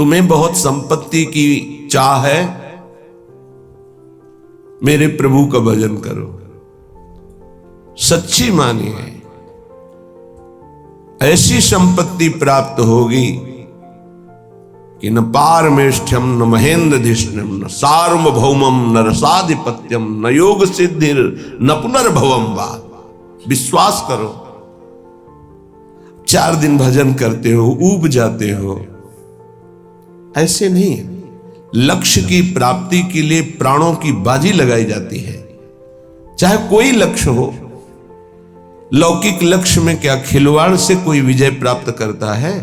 तुम्हें बहुत संपत्ति की चाह है, मेरे प्रभु का भजन करो। सच्ची मानिए, ऐसी संपत्ति प्राप्त होगी कि न पारमेष्ठ्यम न महेंद्रधिष्ण्यम न सार्वभौमम न रसाधिपत्यम न योग सिद्धिर न पुनर्भवम वा। विश्वास करो, 4 दिन भजन करते हो, ऊब जाते हो, ऐसे नहीं। लक्ष्य की प्राप्ति के लिए प्राणों की बाजी लगाई जाती है, चाहे कोई लक्ष्य हो। लौकिक लक्ष्य में क्या खिलवाड़ से कोई विजय प्राप्त करता है?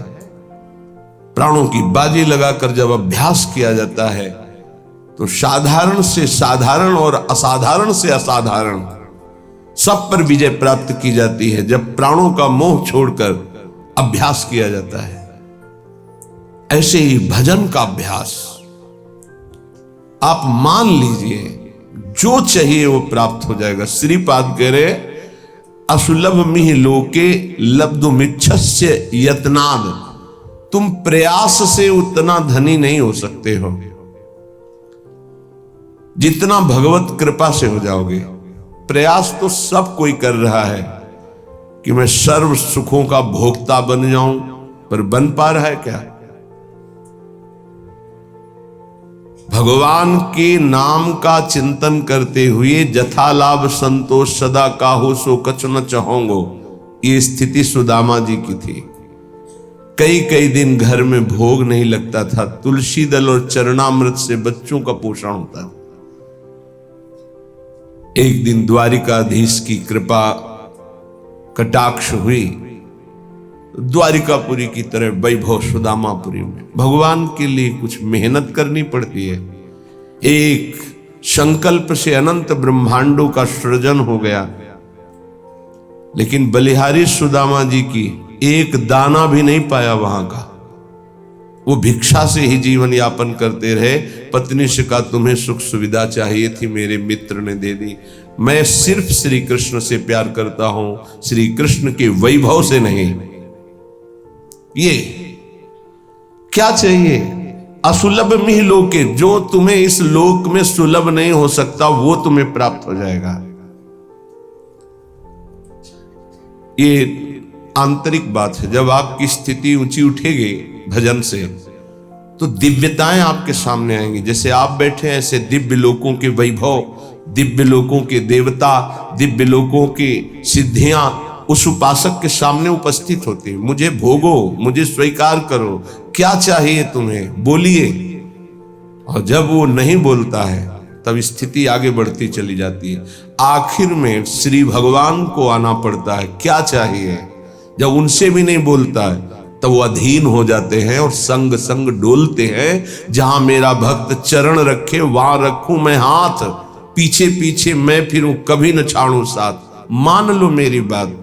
प्राणों की बाजी लगाकर जब अभ्यास किया जाता है तो साधारण से साधारण और असाधारण से असाधारण सब पर विजय प्राप्त की जाती है, जब प्राणों का मोह छोड़कर अभ्यास किया जाता है। ऐसे ही भजन का अभ्यास आप मान लीजिए, जो चाहिए वो प्राप्त हो जाएगा। श्रीपाद कह रहे, असुलभ मिह लोके लब्धुमिच्छस्य यत्नाद। तुम प्रयास से उतना धनी नहीं हो सकते हो जितना भगवत कृपा से हो जाओगे। प्रयास तो सब कोई कर रहा है कि मैं सर्व सुखों का भोक्ता बन जाऊं, पर बन पा रहा है क्या? भगवान के नाम का चिंतन करते हुए जथा लाभ संतोष सदा काहू सो कछ न चाहोंगो, ये स्थिति सुदामा जी की थी। कई कई दिन घर में भोग नहीं लगता था, तुलसी दल और चरणामृत से बच्चों का पोषण होता था। एक दिन द्वारिकाधीश की कृपा कटाक्ष हुई, द्वारिकापुरी की तरह वैभव सुदामापुरी में। भगवान के लिए कुछ मेहनत करनी पड़ती है। एक संकल्प से अनंत ब्रह्मांडों का सृजन हो गया, लेकिन बलिहारी सुदामा जी की एक दाना भी नहीं पाया वहां का। वो भिक्षा से ही जीवन यापन करते रहे। पत्नी से कहा, तुम्हें सुख सुविधा चाहिए थी, मेरे मित्र ने दे दी। मैं सिर्फ श्री कृष्ण से प्यार करता हूं, श्री कृष्ण के वैभव से नहीं। ये क्या चाहिए? असुलभ मिह लोके, जो तुम्हें इस लोक में सुलभ नहीं हो सकता वो तुम्हें प्राप्त हो जाएगा। ये आंतरिक बात है। जब आपकी स्थिति ऊंची उठेगी भजन से, तो दिव्यताएं आपके सामने आएंगी। जैसे आप बैठे हैं, ऐसे दिव्य लोकों के वैभव, दिव्य लोकों के देवता, दिव्य लोकों की सिद्धियां उस उपासक के सामने उपस्थित होती है। मुझे भोगो, मुझे स्वीकार करो, क्या चाहिए तुम्हें, बोलिए। और जब वो नहीं बोलता है तब स्थिति आगे बढ़ती चली जाती है। आखिर में श्री भगवान को आना पड़ता है, क्या चाहिए। जब उनसे भी नहीं बोलता है तब वो अधीन हो जाते हैं और संग संग डोलते हैं। जहां मेरा भक्त चरण रखे वहां रखूं मैं हाथ, पीछे पीछे मैं फिरूं कभी न छाड़ूं साथ। मान लो मेरी बात,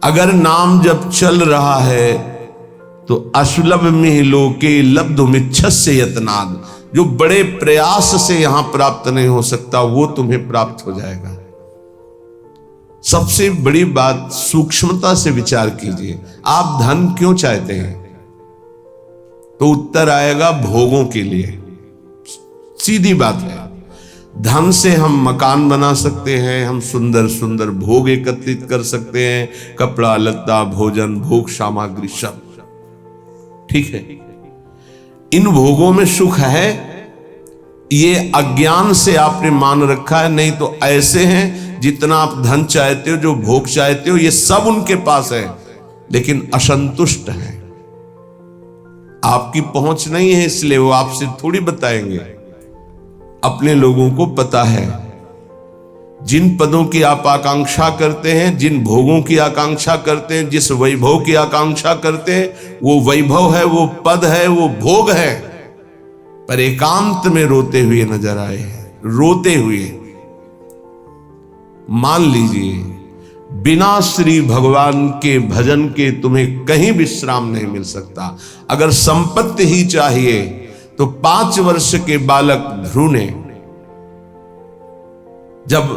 अगर नाम जब चल रहा है तो असुलभ मिह लोके लब्धुमिच्छस्य यत्नाद, जो बड़े प्रयास से यहां प्राप्त नहीं हो सकता वो तुम्हें प्राप्त हो जाएगा। सबसे बड़ी बात, सूक्ष्मता से विचार कीजिए। आप धन क्यों चाहते हैं? तो उत्तर आएगा भोगों के लिए। सीधी बात है। धन से हम मकान बना सकते हैं, हम सुंदर सुंदर भोग एकत्रित कर सकते हैं, कपड़ा लत्ता भोजन भोग सामग्री सब ठीक है। इन भोगों में सुख है, ये अज्ञान से आपने मान रखा है। नहीं तो ऐसे हैं, जितना आप धन चाहते हो, जो भोग चाहते हो, ये सब उनके पास है, लेकिन असंतुष्ट है। आपकी पहुंच नहीं है, इसलिए वो आपसे थोड़ी बताएंगे। अपने लोगों को पता है, जिन पदों की आप आकांक्षा करते हैं, जिन भोगों की आकांक्षा करते हैं, जिस वैभव की आकांक्षा करते हैं, वो वैभव है, वो पद है, वो भोग है, पर एकांत में रोते हुए नजर आए हैं। रोते हुए मान लीजिए, बिना श्री भगवान के भजन के तुम्हें कहीं विश्राम नहीं मिल सकता। अगर संपत्ति ही चाहिए तो 5 वर्ष के बालक ध्रुव ने, जब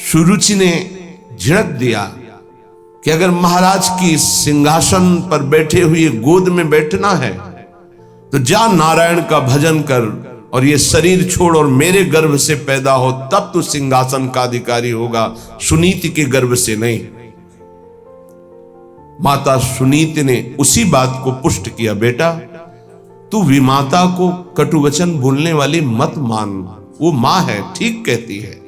सुरुचि ने झिड़क दिया कि अगर महाराज की सिंहासन पर बैठे हुए गोद में बैठना है तो जा नारायण का भजन कर और ये शरीर छोड़ और मेरे गर्भ से पैदा हो, तब तू सिंहासन का अधिकारी होगा, सुनीति के गर्भ से नहीं। माता सुनीति ने उसी बात को पुष्ट किया, बेटा तू विमाता को कटुवचन बोलने वाली मत मान, वो मां है, ठीक कहती है।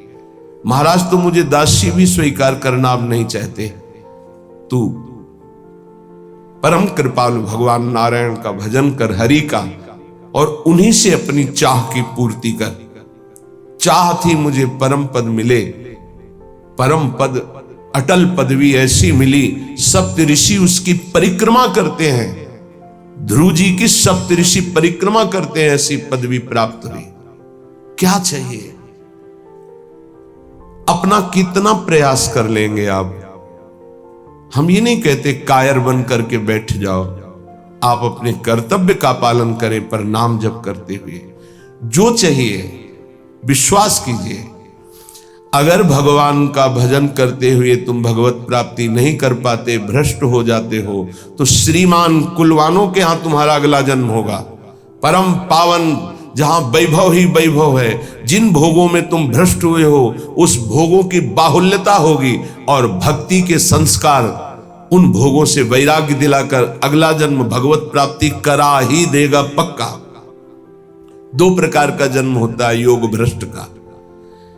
महाराज तो मुझे दासी भी स्वीकार करना अब नहीं चाहते। तू परम कृपालु भगवान नारायण का भजन कर, हरि का, और उन्हीं से अपनी चाह की पूर्ति कर। चाह थी मुझे परम पद मिले, परम पद अटल पदवी ऐसी मिली, सप्त ऋषि उसकी परिक्रमा करते हैं। ध्रुव जी की सप्त ऋषि परिक्रमा करते हैं, ऐसी पदवी प्राप्त हुई। क्या चाहिए? अपना कितना प्रयास कर लेंगे आप? हम ये नहीं कहते कायर बन करके बैठ जाओ, आप अपने कर्तव्य का पालन करें, पर नाम जप करते हुए जो चाहिए विश्वास कीजिए। अगर भगवान का भजन करते हुए तुम भगवत प्राप्ति नहीं कर पाते, भ्रष्ट हो जाते हो, तो श्रीमान कुलवानों के यहां तुम्हारा अगला जन्म होगा। परम पावन जहां वैभव ही वैभव है, जिन भोगों में तुम भ्रष्ट हुए हो उस भोगों की बाहुल्यता होगी, और भक्ति के संस्कार उन भोगों से वैराग्य दिलाकर अगला जन्म भगवत प्राप्ति करा ही देगा पक्का। दो प्रकार का जन्म होता है योग भ्रष्ट का।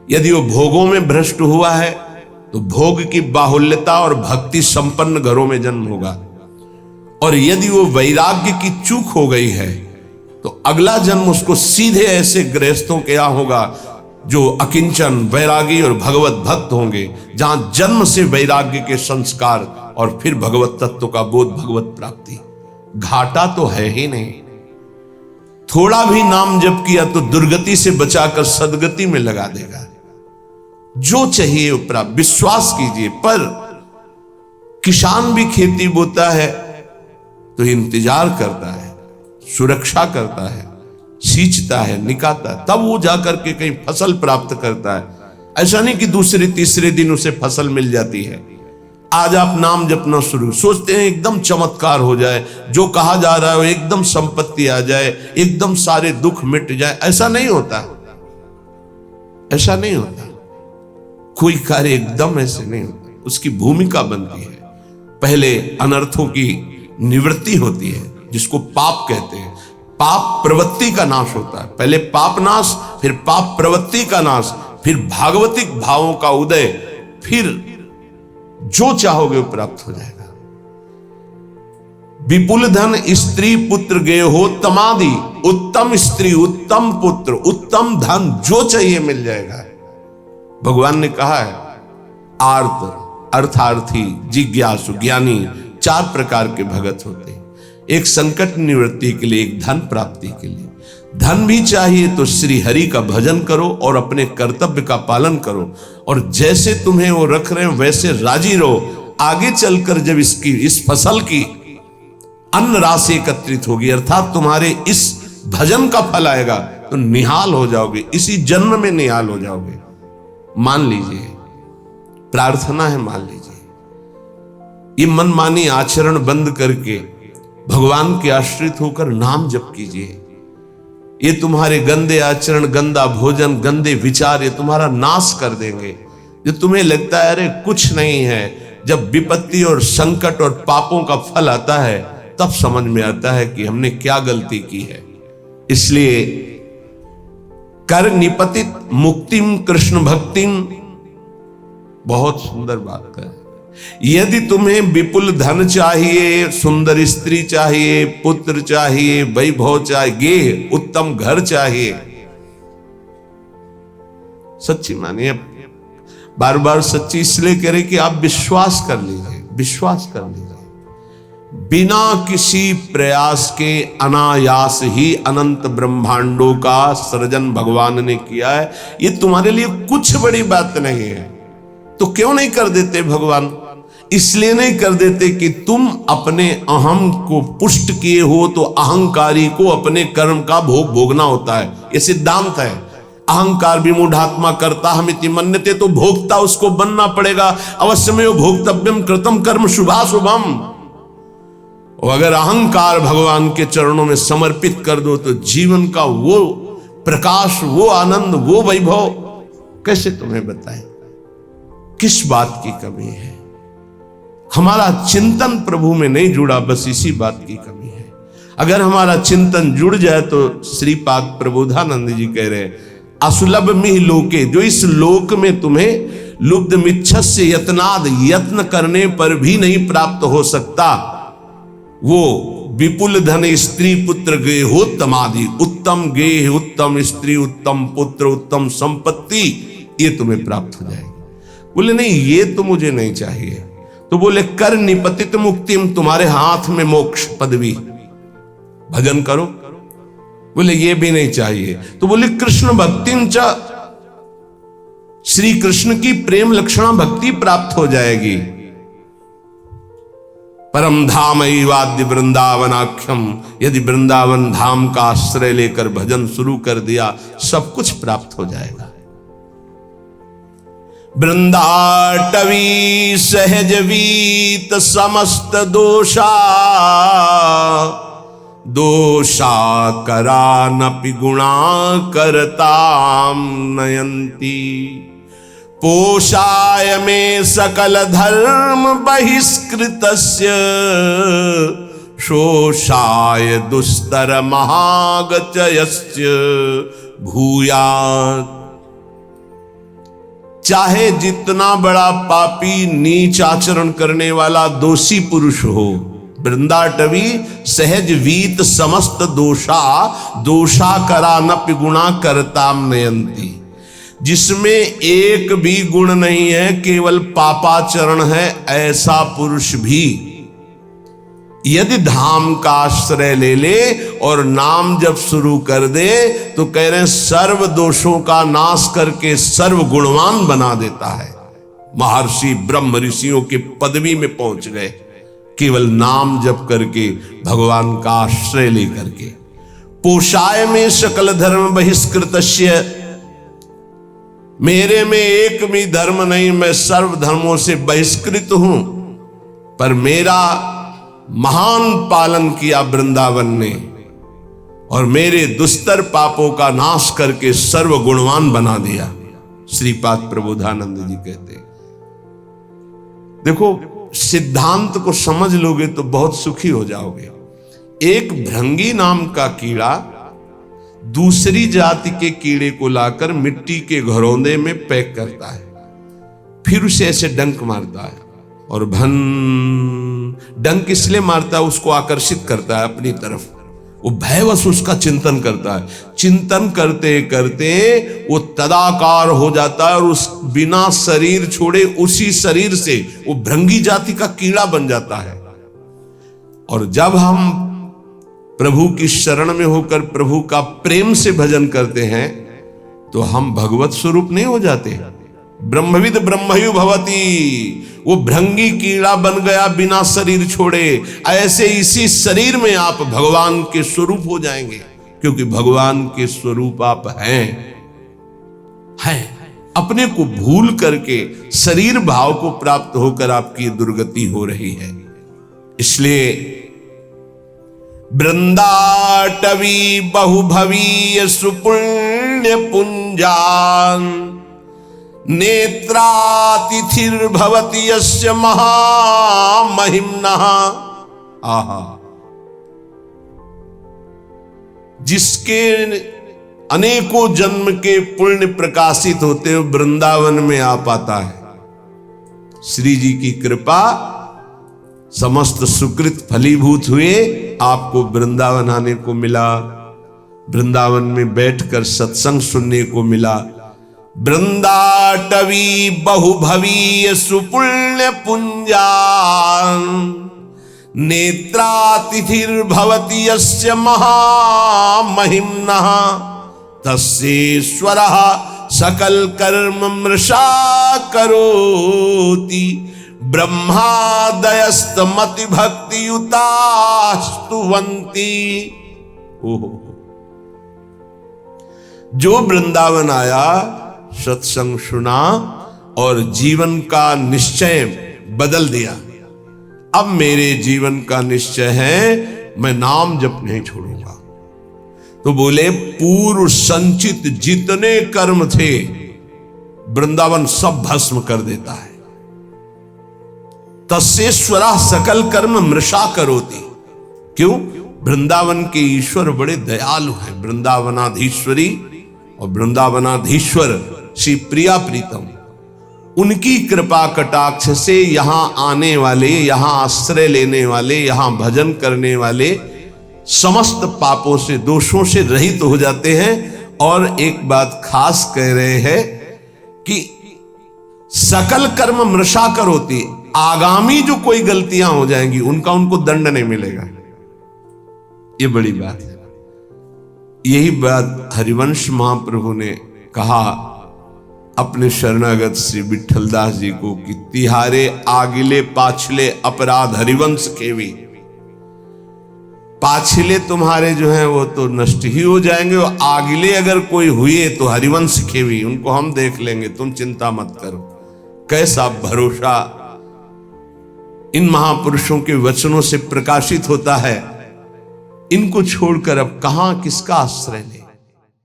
यदि वो भोगों में भ्रष्ट हुआ है तो भोग की बाहुल्यता और भक्ति संपन्न घरों में जन्म होगा, और यदि वो वैराग्य की चूक हो गई है तो अगला जन्म उसको सीधे ऐसे गृहस्थों के यहां होगा जो अकिंचन वैरागी और भगवत भक्त होंगे, जहां जन्म से वैराग्य के संस्कार और फिर भगवत तत्व का बोध, भगवत प्राप्ति। घाटा तो है ही नहीं। थोड़ा भी नाम जप किया तो दुर्गति से बचाकर सदगति में लगा देगा। जो चाहिए वो प्राप्त, विश्वास कीजिए। पर किसान भी खेती बोता है तो इंतजार करता है, सुरक्षा करता है, सींचता है, निकालता है, तब वो जाकर के कहीं फसल प्राप्त करता है। ऐसा नहीं कि दूसरे तीसरे दिन उसे फसल मिल जाती है। आज आप नाम जपना शुरू, सोचते हैं एकदम चमत्कार हो जाए, जो कहा जा रहा है वो एकदम संपत्ति आ जाए, एकदम सारे दुख मिट जाए। ऐसा नहीं होता, ऐसा नहीं होता। कोई कार्य एकदम ऐसे नहीं होता, उसकी भूमिका बनती है। पहले अनर्थों की निवृत्ति होती है, जिसको पाप कहते हैं। पाप प्रवृत्ति का नाश होता है, पहले पाप नाश, फिर पाप प्रवृत्ति का नाश, फिर भागवतिक भावों का उदय, फिर जो चाहोगे वो प्राप्त हो जाएगा। विपुल धन स्त्री पुत्र गे हो तमादि, उत्तम स्त्री उत्तम पुत्र उत्तम धन जो चाहिए मिल जाएगा। भगवान ने कहा है आर्त अर्थार्थी जिज्ञासु ज्ञानी चार प्रकार के भगत होते हैं। एक संकट निवृत्ति के लिए, एक धन प्राप्ति के लिए। धन भी चाहिए तो श्री हरि का भजन करो और अपने कर्तव्य का पालन करो, और जैसे तुम्हें वो रख रहे हो वैसे राजी रहो। आगे चलकर जब इस फसल की अन्न राशि एकत्रित होगी, अर्थात तुम्हारे इस भजन का फल आएगा, तो निहाल हो जाओगे, इसी जन्म में निहाल हो जाओगे। मान लीजिए, प्रार्थना है, मान लीजिए। ये मनमानी आचरण बंद करके भगवान के आश्रित होकर नाम जप कीजिए। ये तुम्हारे गंदे आचरण, गंदा भोजन, गंदे विचार ये तुम्हारा नाश कर देंगे। जो तुम्हें लगता है अरे कुछ नहीं है, जब विपत्ति और संकट और पापों का फल आता है तब समझ में आता है कि हमने क्या गलती की है। इसलिए कर निपतित मुक्तिम कृष्ण भक्तिम, बहुत सुंदर बात है। यदि तुम्हें विपुल धन चाहिए, सुंदर स्त्री चाहिए, पुत्र चाहिए, वैभव चाहिए, उत्तम घर चाहिए, सच्ची मानिए, बार बार सच्ची इसलिए कह रहे कि आप विश्वास कर लीजिए, विश्वास कर लीजिए। बिना किसी प्रयास के अनायास ही अनंत ब्रह्मांडों का सृजन भगवान ने किया है। ये तुम्हारे लिए कुछ बड़ी बात नहीं है। तो क्यों नहीं कर देते भगवान? इसलिए नहीं कर देते कि तुम अपने अहम को पुष्ट किए हो, तो अहंकारी को अपने कर्म का भोग भोगना होता है। यह सिद्धांत है। अहंकार विमूढ़ात्मा करता हमिति मन्यते, तो भोगता उसको बनना पड़ेगा। अवश्य में भोक्तव्यम कृतम कर्म शुभाशुभम। और अगर अहंकार भगवान के चरणों में समर्पित कर दो तो जीवन का वो प्रकाश, वो आनंद, वो वैभव कैसे तुम्हें बताएं। किस बात की कमी है? हमारा चिंतन प्रभु में नहीं जुड़ा, बस इसी बात की कमी है। अगर हमारा चिंतन जुड़ जाए तो श्रीपाद प्रबोधानंद जी कह रहे हैं, असुलभ मिह लोके, जो इस लोक में तुम्हें लुब्ध मिच्छस्य यत्नाद, यत्न करने पर भी नहीं प्राप्त हो सकता, वो विपुल धन स्त्री पुत्र गेहोत्तम आदि, उत्तम गेह, उत्तम स्त्री, उत्तम पुत्र, उत्तम संपत्ति, ये तुम्हें प्राप्त हो जाएगी। बोले नहीं, ये तो मुझे नहीं चाहिए। तो बोले कर निपतित मुक्तिम, तुम्हारे हाथ में मोक्ष पदवी, भजन करो। बोले ये भी नहीं चाहिए। तो बोले कृष्ण भक्तिं च, श्री कृष्ण की प्रेम लक्षणा भक्ति प्राप्त हो जाएगी। परम धाम वाद्य वृंदावनाख्यम, यदि वृंदावन धाम का आश्रय लेकर भजन शुरू कर दिया, सब कुछ प्राप्त हो जाएगा। वृंदाटवी सहज वीत समस्त दोषा, दोषा करानपि गुणा करताम नयंती, पोषाय में सकल धर्म बहिष्कृतस्य, शोषाय दुस्तर महागचयस्य भूयात्। चाहे जितना बड़ा पापी, नीच आचरण करने वाला दोषी पुरुष हो, वृंदाटवी सहज वीत समस्त दोषा, दोषा करानपि गुणा करताम नयंती, जिसमें एक भी गुण नहीं है, केवल पापाचरण है, ऐसा पुरुष भी यदि धाम का आश्रय ले ले और नाम जब शुरू कर दे, तो कह रहे हैं सर्व दोषों का नाश करके सर्व गुणवान बना देता है। महर्षि ब्रह्म ऋषियों के पदवी में पहुंच गए, केवल नाम जप करके, भगवान का आश्रय लेकर के। पोषाय में सकल धर्म बहिष्कृतस्य, मेरे में एक भी धर्म नहीं, मैं सर्व धर्मों से बहिष्कृत हूं, पर मेरा महान पालन किया वृंदावन ने और मेरे दुस्तर पापों का नाश करके सर्व गुणवान बना दिया। श्रीपाद प्रबोधानंद जी कहते हैं। देखो, सिद्धांत को समझ लोगे तो बहुत सुखी हो जाओगे। एक भृंगी नाम का कीड़ा दूसरी जाति के कीड़े को लाकर मिट्टी के घरौंदे में पैक करता है, फिर उसे ऐसे डंक मारता है, और भन, डंक इसलिए मारता है, उसको आकर्षित करता है अपनी तरफ, वो भयवश उसका चिंतन करता है। चिंतन करते करते वो तदाकार हो जाता है और उस बिना शरीर छोड़े उसी शरीर से वो भृंगी जाति का कीड़ा बन जाता है। और जब हम प्रभु की शरण में होकर प्रभु का प्रेम से भजन करते हैं तो हम भगवत स्वरूप नहीं हो जाते। ब्रह्मविद ब्रह्मयु भवती, वो भृंगी कीड़ा बन गया बिना शरीर छोड़े, ऐसे इसी शरीर में आप भगवान के स्वरूप हो जाएंगे, क्योंकि भगवान के स्वरूप आप हैं। अपने को भूल करके शरीर भाव को प्राप्त होकर आपकी दुर्गति हो रही है। इसलिए वृंदाटवी बहुभवीय सुपुण्य पुंजान, नेत्रातिथिर्भवति यस्य महामहिम्नः। आहा, जिसके अनेकों जन्म के पुण्य प्रकाशित होते हुए वृंदावन में आ पाता है। श्री जी की कृपा, समस्त सुकृत फलीभूत हुए, आपको वृंदावन आने को मिला, वृंदावन में बैठकर सत्संग सुनने को मिला। वृंदाटवी बहुभवीय सुपुण्य पुंजान, नेत्रातिथिर्भवति यस्य महामहिम्नः, तस्येश्वरः सकल कर्म मृषा करोति, ब्रह्मादयस्तमति भक्ति युतास्तुवन्ति। ओहो, जो वृंदावन आया, सत्संग सुना और जीवन का निश्चय बदल दिया, अब मेरे जीवन का निश्चय है, मैं नाम जप नहीं छोड़ूंगा। तो बोले पूर्व संचित जितने कर्म थे वृंदावन सब भस्म कर देता है। तस्येश्वरा सकल कर्म मृषा करोति। क्यों? वृंदावन के ईश्वर बड़े दयालु हैं। वृंदावनाधीश्वरी और वृंदावनाधीश्वर श्री प्रिया प्रीतम, उनकी कृपा कटाक्ष से यहां आने वाले, यहां आश्रय लेने वाले, यहां भजन करने वाले समस्त पापों से, दोषों से रहित हो जाते हैं। और एक बात खास कह रहे हैं कि सकल कर्म मृषा करोति, आगामी जो कोई गलतियां हो जाएंगी उनका उनको दंड नहीं मिलेगा। ये बड़ी बात है। यही बात हरिवंश महाप्रभु ने कहा अपने शरणागत श्री विठलदास जी को कि तिहारे आगिले पाछले अपराध हरिवंश केवी। पाछले तुम्हारे जो हैं वो तो नष्ट ही हो जाएंगे, और आगिले अगर कोई हुए तो हरिवंश केवी, उनको हम देख लेंगे, तुम चिंता मत करो। कैसा भरोसा इन महापुरुषों के वचनों से प्रकाशित होता है। इनको छोड़कर अब कहां किसका आश्रय ले।